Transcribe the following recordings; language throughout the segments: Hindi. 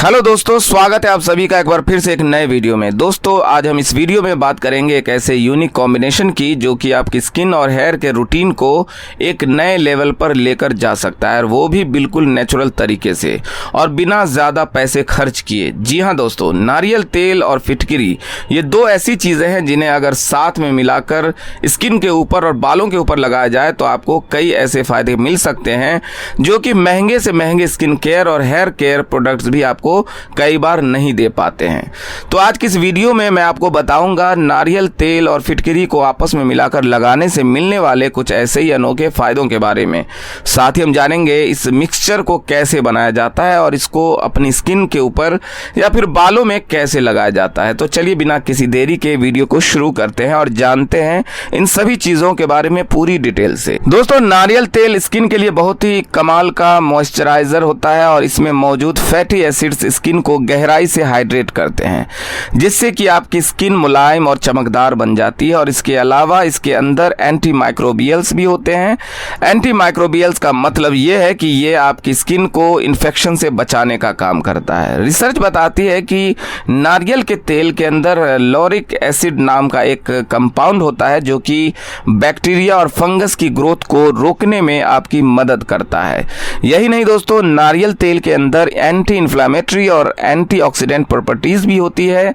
हेलो दोस्तों, स्वागत है आप सभी का एक बार फिर से एक नए वीडियो में। दोस्तों आज हम इस वीडियो में बात करेंगे एक ऐसे यूनिक कॉम्बिनेशन की जो कि आपकी स्किन और हेयर के रूटीन को एक नए लेवल पर लेकर जा सकता है, और वो भी बिल्कुल नेचुरल तरीके से और बिना ज़्यादा पैसे खर्च किए। जी हाँ दोस्तों, नारियल तेल और फिटकरी ये दो ऐसी चीज़ें हैं जिन्हें अगर साथ में मिलाकर स्किन के ऊपर और बालों के ऊपर लगाया जाए तो आपको कई ऐसे फ़ायदे मिल सकते हैं जो कि महंगे से महंगे स्किन केयर और हेयर केयर प्रोडक्ट्स भी आपको कई बार नहीं दे पाते हैं। तो आज की इस वीडियो में मैं आपको बताऊंगा नारियल तेल और फिटकरी को आपस में मिलाकर लगाने से मिलने वाले कुछ ऐसे ही अनोखे फायदों के बारे में। साथ ही हम जानेंगे इस मिक्सचर को कैसे बनाया जाता है और इसको अपनी स्किन के ऊपर या फिर बालों में कैसे लगाया जाता है। तो चलिए बिना किसी देरी के वीडियो को शुरू करते हैं और जानते हैं इन सभी चीज़ों के बारे में पूरी डिटेल से। दोस्तों नारियल तेल स्किन के लिए बहुत ही कमाल का मॉइस्चराइजर होता है और इसमें मौजूद फैटी एसिड्स स्किन को गहराई से हाइड्रेट करते हैं, जिससे कि आपकी स्किन मुलायम और चमकदार बन जाती है। और इसके अलावा इसके अंदर एंटी माइक्रोबियल्स भी होते हैं। एंटी माइक्रोबियल्स का मतलब ये है कि ये आपकी स्किन को इन्फेक्शन से बचाने का काम करता है। रिसर्च बताती है कि नारियल के तेल के अंदर लॉरिक एसिड नाम का एक कंपाउंड होता है जो कि बैक्टीरिया और फंगस की ग्रोथ को रोकने में आपकी मदद करता है। यही नहीं दोस्तों, नारियल तेल के अंदर एंटी इन्फ्लेमेटरी और एंटीऑक्सीडेंट प्रॉपर्टीज भी होती है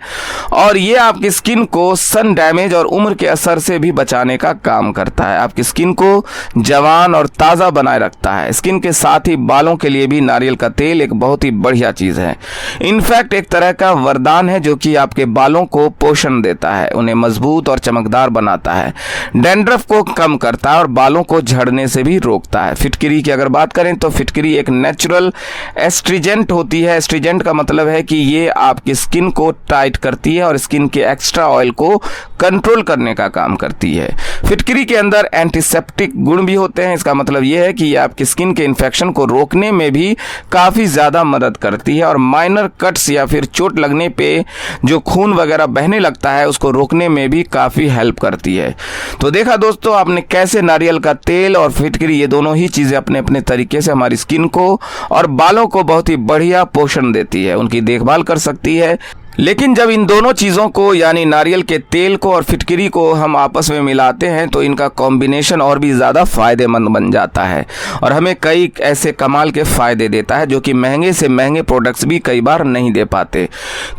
और ये आपकी स्किन को सन डैमेज और उम्र के असर से भी बचाने का काम करता है। आपकी स्किन को जवान और ताज़ा बनाए रखता है। स्किन के साथ ही बालों के लिए भी नारियल का तेल एक बहुत ही बढ़िया चीज़ है। इनफैक्ट एक तरह का वरदान है जो कि आपके बालों को पोषण देता है, उन्हें मजबूत और चमकदार बनाता है, डैंड्रफ को कम करता है और बालों को झड़ने से भी रोकता है। फिटकरी की अगर बात करें तो फिटकरी एक नेचुरल एस्ट्रीजेंट होती है। एस्ट्रीजेंट का मतलब है कि ये आपकी स्किन को टाइट करती है और स्किन के एक्स्ट्रा ऑयल को कंट्रोल करने का काम करती है। फिटकरी के अंदर एंटीसेप्टिक गुण भी होते हैं। इसका मतलब ये है कि ये आपकी स्किन के इन्फेक्शन को रोकने में भी काफ़ी ज़्यादा मदद करती है और माइनर कट्स या फिर चोट लगने पे जो खून वगैरह बहने लगता है उसको रोकने में भी काफ़ी हेल्प करती है। तो देखा दोस्तों आपने कैसे नारियल का तेल और फिटकरी ये दोनों ही चीज़ें अपने अपने तरीके से हमारी स्किन को और बालों को बहुत ही बढ़िया पोषण देती है, उनकी देखभाल कर सकती है। लेकिन जब इन दोनों चीज़ों को यानी नारियल के तेल को और फिटकरी को हम आपस में मिलाते हैं तो इनका कॉम्बिनेशन और भी ज़्यादा फ़ायदेमंद बन जाता है और हमें कई ऐसे कमाल के फ़ायदे देता है जो कि महंगे से महंगे प्रोडक्ट्स भी कई बार नहीं दे पाते।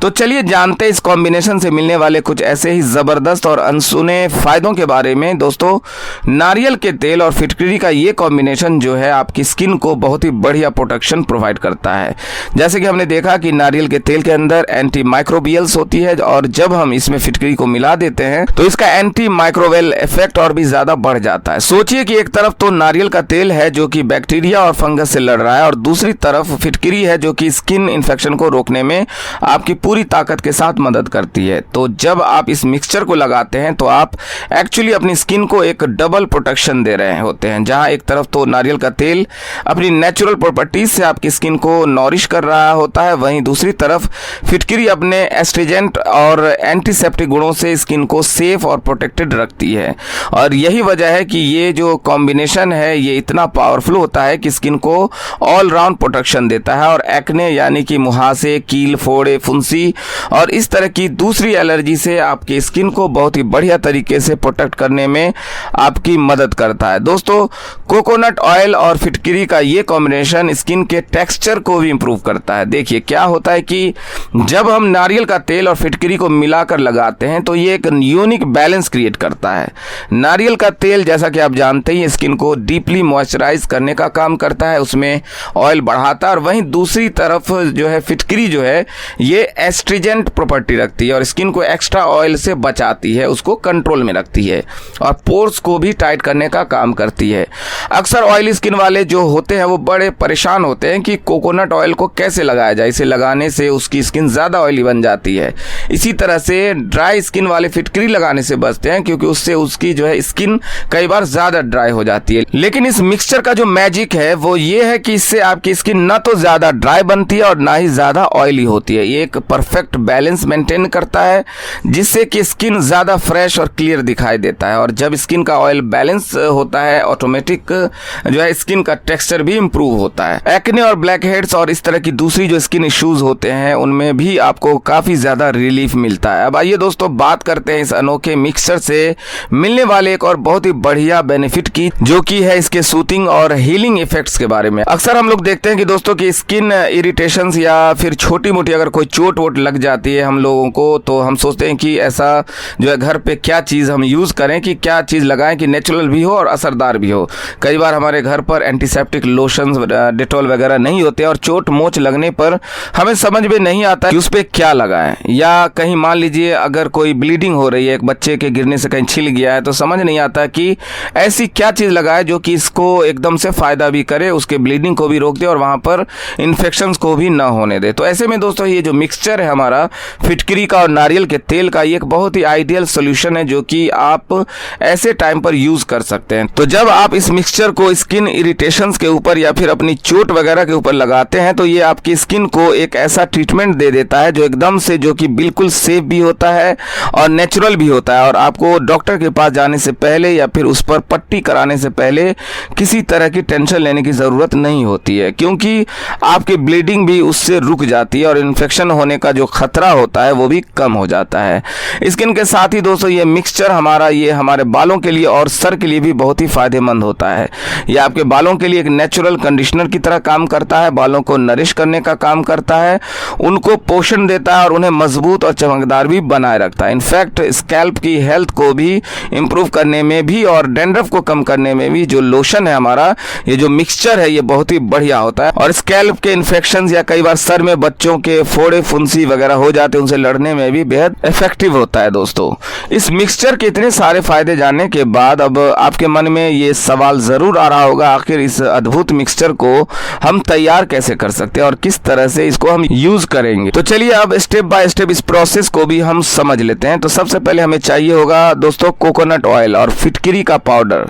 तो चलिए जानते हैं इस कॉम्बिनेशन से मिलने वाले कुछ ऐसे ही ज़बरदस्त और अनसुने फ़ायदों के बारे में। दोस्तों नारियल के तेल और फिटकरी का ये कॉम्बिनेशन जो है आपकी स्किन को बहुत ही बढ़िया प्रोटेक्शन प्रोवाइड करता है। जैसे कि हमने देखा कि नारियल के तेल के अंदर एंटी माइक्रोबियल्स होती है और जब हम इसमें फिटकरी को मिला देते हैं तो इसका एंटी माइक्रोवेल इफेक्ट और भी ज्यादा बढ़ जाता है। सोचिए कि एक तरफ तो नारियल का तेल है जो कि बैक्टीरिया और फंगस से लड़ रहा है और दूसरी तरफ फिटकरी है जो कि स्किन इन्फेक्शन को रोकने में आपकी पूरी ताकत के साथ मदद करती है। तो जब आप इस मिक्सचर को लगाते हैं तो आप एक्चुअली अपनी स्किन को एक डबल प्रोटेक्शन दे रहे होते हैं, जहां एक तरफ तो नारियल का तेल अपनी नेचुरल प्रॉपर्टीज से आपकी स्किन को नॉरिश कर रहा होता है, वहीं दूसरी तरफ फिटकरी अपने एस्ट्रीजेंट और एंटीसेप्टिक गुणों से स्किन को सेफ और प्रोटेक्टेड रखती है। और यही वजह है कि ये जो कॉम्बिनेशन है ये इतना पावरफुल होता है कि स्किन को ऑल राउंड प्रोटेक्शन देता है और एक्ने यानी कि मुहासे, कील, फोड़े, फुंसी और इस तरह की दूसरी एलर्जी से आपकी स्किन को बहुत ही बढ़िया तरीके से प्रोटेक्ट करने में आपकी मदद करता है। दोस्तों कोकोनट ऑयल और फिटकरी का ये कॉम्बिनेशन स्किन के टेक्सचर को भी इंप्रूव करता है। देखिए क्या होता है कि जब हम नारियल का तेल और फिटकरी को मिलाकर लगाते हैं तो ये एक यूनिक बैलेंस क्रिएट करता है। नारियल का तेल जैसा कि आप जानते ही स्किन को डीपली मॉइस्चराइज करने का काम करता है, उसमें ऑयल बढ़ाता है, और वहीं दूसरी तरफ जो है फिटकरी जो है ये एस्ट्रीजेंट प्रॉपर्टी रखती है और स्किन को एक्स्ट्रा ऑयल से बचाती है, उसको कंट्रोल में रखती है और पोर्स को भी टाइट करने का काम करती है। अक्सर ऑयली स्किन वाले जो होते हैं वो बड़े परेशान होते हैं कि कोकोनट ऑयल को कैसे लगाया जाए, इसे लगाने से उसकी स्किन ज़्यादा ऑयली बन जाती है। इसी तरह से ड्राई स्किन वाले फिटकरी लगाने से बचते हैं, क्योंकि उससे उसकी जो है स्किन कई बार ज़्यादा ड्राई हो जाती है। लेकिन इस मिक्सचर का जो मैजिक है वो ये है कि इससे आपकी स्किन ना तो ज़्यादा ड्राई बनती है और ना ही ज़्यादा ऑयली होती है। ये एक परफेक्ट बैलेंस मेंटेन करता है, जिससे कि स्किन ज़्यादा फ्रेश और क्लियर दिखाई देता है। और जब स्किन का ऑयल बैलेंस होता है, ऑटोमेटिक जो है स्किन का टेक्सचर भी इंप्रूव होता है। एक्ने और ब्लैक हेड्स और इस तरह की दूसरी जो स्किन इश्यूज होते हैं उनमें भी आपको काफ़ी ज़्यादा रिलीफ मिलता है। अब आइए दोस्तों बात करते हैं इस अनोखे मिक्सचर से मिलने वाले एक और बहुत ही बढ़िया बेनिफिट की, जो कि है इसके सूथिंग और हीलिंग इफेक्ट्स के बारे में। अक्सर हम लोग देखते हैं कि दोस्तों की स्किन इरिटेशंस या फिर छोटी मोटी अगर कोई चोट वोट लग जाती है हम लोगों को, तो हम सोचते हैं कि ऐसा जो है घर पे क्या चीज़ हम यूज़ करें, कि क्या चीज़ लगाएं कि नेचुरल भी हो और असरदार भी हो। कई बार हमारे घर पर एंटीसेप्टिक लोशंस, डेटॉल वगैरह नहीं होते और चोट मोच लगने पर हमें समझ में नहीं आता कि उस पर क्या लगाएं। या कहीं मान लीजिए अगर कोई ब्लीडिंग हो रही है, एक बच्चे के गिरने से कहीं छिल गया है, तो समझ नहीं आता कि ऐसी क्या चीज़ लगाए जो कि इसको एकदम से फ़ायदा भी करे, उसके ब्लीडिंग को भी रोक दे और वहाँ पर इन्फेक्शंस को भी ना होने दे। तो ऐसे में दोस्तों ये जो मिक्सचर है हमारा फिटकरी का और नारियल के तेल का, ये एक बहुत ही आइडियल सोल्यूशन है जो कि आप ऐसे टाइम पर यूज़ कर सकते हैं। तो जब आप इस मिक्सचर को स्किन इरिटेशंस के ऊपर या फिर अपनी चोट वगैरह के ऊपर लगाते हैं, तो ये आपकी स्किन को एक ऐसा ट्रीटमेंट दे देता है जो एकदम से, जो कि बिल्कुल सेफ भी होता है और नेचुरल भी होता है। और आपको डॉक्टर के पास जाने से पहले या फिर उस पर पट्टी कराने से पहले किसी तरह की टेंशन लेने की ज़रूरत नहीं होती है, क्योंकि आपकी ब्लीडिंग भी उससे रुक जाती है और इन्फेक्शन होने का जो खतरा होता है वो भी कम हो जाता है। स्किन के साथ ही दोस्तों ये मिक्सचर ये हमारे बालों के लिए और सर के लिए भी बहुत ही फायदेमंद होता है। ये आपके बालों के लिए एक नेचुरल कंडीशनर की तरह काम करता है, बालों को नरिश करने का काम करता है, उनको पोषण देता है और उन्हें मजबूत और चमकदार भी बनाए रखता है। इनफैक्ट स्कैल्प की हेल्थ को भी इंप्रूव करने में भी और डैंड्रफ को कम करने में भी जो लोशन है हमारा, ये जो मिक्सचर है, ये बहुत ही बढ़िया होता है। और स्कैल्प के इन्फेक्शन या कई बार सर में बच्चों के फोड़े फुंसी वगैरह हो जाते हैं, उनसे लड़ने में भी बेहद इफेक्टिव होता है। दोस्तों इस मिक्सचर के इतने सारे फायदे जानने के बाद अब आपके मन में ये सवाल जरूर आ रहा होगा, आखिर इस अद्भुत मिक्सचर को हम तैयार कैसे कर सकते हैं और किस तरह से इसको हम यूज करेंगे। तो चलिए अब स्टेप बाय स्टेप इस प्रोसेस को भी हम समझ लेते हैं। तो सबसे पहले हमें चाहिए होगा दोस्तों कोकोनट ऑयल और फिटकरी का पाउडर।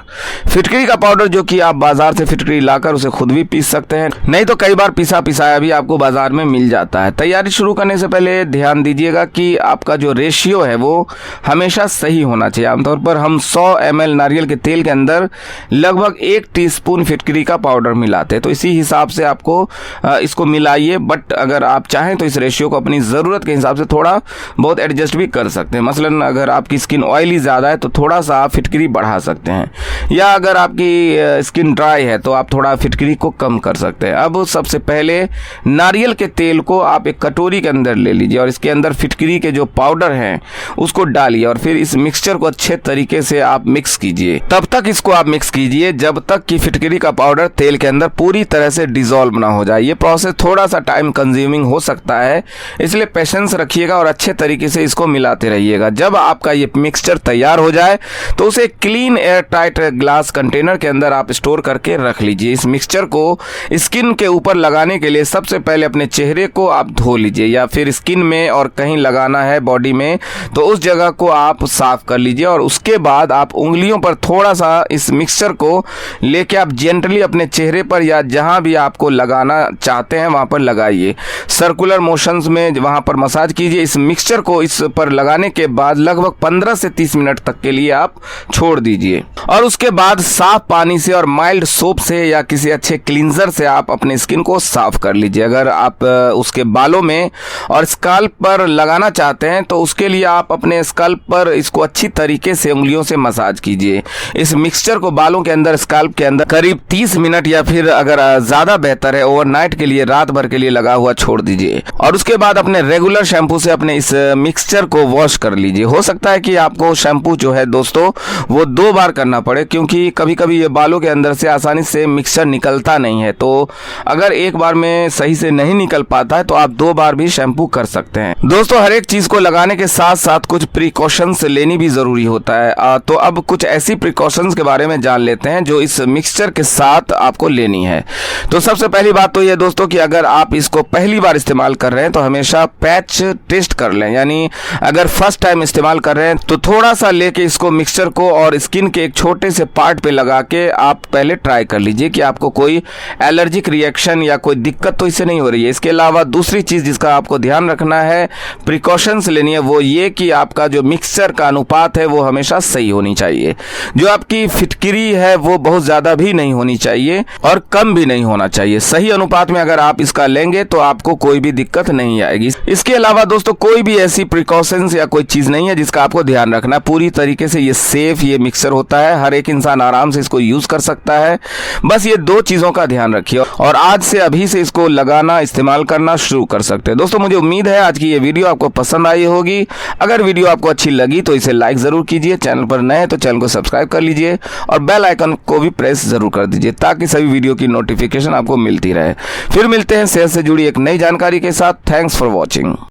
फिटकरी का पाउडर जो कि आप बाजार से फिटकरी लाकर उसे खुद भी पीस सकते हैं, नहीं तो कई बार पिसा पिसाया भी आपको बाजार में मिल जाता है। तैयारी शुरू करने से पहले ध्यान दीजिएगा कि आपका जो रेशियो है वो हमेशा सही होना चाहिए। आमतौर पर हम 100 ml नारियल के तेल के अंदर लगभग 1 टीस्पून फिटकरी का पाउडर मिलाते हैं, तो इसी हिसाब से आपको इसको मिलाइए। बट अगर आप चाहें तो इस रेशियो को अपनी ज़रूरत के हिसाब से थोड़ा बहुत एडजस्ट भी कर सकते हैं। मसलन अगर आपकी स्किन ऑयली ज़्यादा है तो थोड़ा सा आप फिटकरी बढ़ा सकते हैं, या अगर आपकी स्किन ड्राई है तो आप थोड़ा फिटकरी को कम कर सकते हैं। अब सबसे पहले नारियल के तेल को आप एक कटोरी के अंदर ले लीजिए और इसके अंदर फिटकरी के जो पाउडर हैं उसको डालिए और फिर इस मिक्सचर को अच्छे तरीके से आप मिक्स कीजिए। तब तक इसको आप मिक्स कीजिए जब तक कि फिटकरी का पाउडर तेल के अंदर पूरी तरह से डिसॉल्व ना हो जाए। ये प्रोसेस थोड़ा सा टाइम कंज्यूमिंग हो सकता है, इसलिए पेशेंस रखिएगा और अच्छे तरीके से इसको मिलाते रहिएगा। जब आपका ये मिक्सचर तैयार हो जाए तो उसे clean air tight glass container के अंदर आप स्टोर करके रख लीजिए। इस मिक्सचर को स्किन के ऊपर लगाने के लिए सबसे पहले अपने चेहरे को आप धो लीजिए, या फिर स्किन में और कहीं लगाना है बॉडी में तो उस जगह को आप साफ कर लीजिए और उसके बाद आप उंगलियों पर थोड़ा सा इस मिक्सचर को लेके आप जेंटली अपने चेहरे पर या जहां भी आपको लगाना चाहते हैं वहां पर लगाइए। सर्कुलर मोशंस में वहां पर मसाज कीजिए। इस मिक्सचर को इस पर लगाने के बाद लगभग 15 से 30 मिनट तक के लिए आप छोड़ दीजिए और उसके बाद साफ पानी से और माइल्ड सोप से या किसी अच्छे क्लींजर से आप अपने स्किन को साफ कर लीजिए। अगर आप उसके बालों में और स्काल्प पर लगाना चाहते हैं तो उसके लिए आप अपने स्काल्प पर इसको अच्छी तरीके से उंगलियों से मसाज कीजिए। इस मिक्सचर को बालों के अंदर, स्काल्प के अंदर करीब 30 मिनट या फिर अगर ज़्यादा बेहतर है ओवरनाइट के लिए, रात भर के लिए लगा हुआ छोड़ दीजिए और उसके बाद अपने रेगुलर शैम्पू से अपने इस मिक्सचर को वॉश कर लीजिए। हो सकता है कि आपको शैम्पू जो है दोस्तों वो 2 बार करना पड़े, क्योंकि कभी कभी ये बालों के अंदर से आसानी से मिक्सचर निकलता नहीं है। तो अगर एक बार में सही से नहीं निकल पाता है तो आप 2 बार भी शैम्पू कर सकते हैं। दोस्तों हर एक चीज को लगाने के साथ साथ कुछ प्रिकॉशंस लेनी भी जरूरी होता है। तो अब कुछ ऐसी प्रिकॉशंस के बारे में जान लेते हैं जो इस मिक्सचर के साथ आपको लेनी है। तो सबसे पहली बात तो ये दोस्तों कि अगर आप इसको पहली बार इस्तेमाल कर रहे हैं तो हमेशा पैच टेस्ट कर लें। यानी अगर फर्स्ट टाइम इस्तेमाल कर रहे हैं तो थोड़ा सा लेके इसको मिक्सचर को और स्किन के एक छोटे से पार्ट पे लगा के आप पहले ट्राई कर लीजिए कि आपको कोई एलर्जिक रिएक्शन या कोई दिक्कत तो इससे नहीं हो रही है। इसके अलावा दूसरी चीज़ जिसका आपको ध्यान रखना है, प्रिकॉशंस लेनी है, वो ये कि आपका जो मिक्सचर का अनुपात है वो हमेशा सही होनी चाहिए। जो आपकी फिटकिरी है वो बहुत ज़्यादा भी नहीं होनी चाहिए और कम भी नहीं होना चाहिए। सही अनुपात में अगर आप इसका लेंगे तो आपको कोई भी दिक्कत नहीं आएगी। इसके अलावा दोस्तों कोई भी ऐसी प्रिकॉशंस या कोई चीज़ नहीं है जिसका आपको ध्यान रखना। पूरी तरीके से ये सेफ ये मिक्सर होता है, हर एक इंसान आराम से इसको यूज़ कर सकता है। बस ये दो चीज़ों का ध्यान रखिए और आज से अभी से इसको लगाना इस्तेमाल करना शुरू कर सकते हैं। दोस्तों मुझे उम्मीद है आज की ये वीडियो आपको पसंद आई होगी। अगर वीडियो आपको अच्छी लगी तो इसे लाइक ज़रूर कीजिए, चैनल पर नए हैं तो चैनल को सब्सक्राइब कर लीजिए और बेल आइकन को भी प्रेस ज़रूर कर दीजिए ताकि सभी वीडियो की नोटिफिकेशन आपको मिलती रहे। फिर मिलते हैं सेहत से जुड़ी एक नई जानकारी के साथ। Thanks for watching.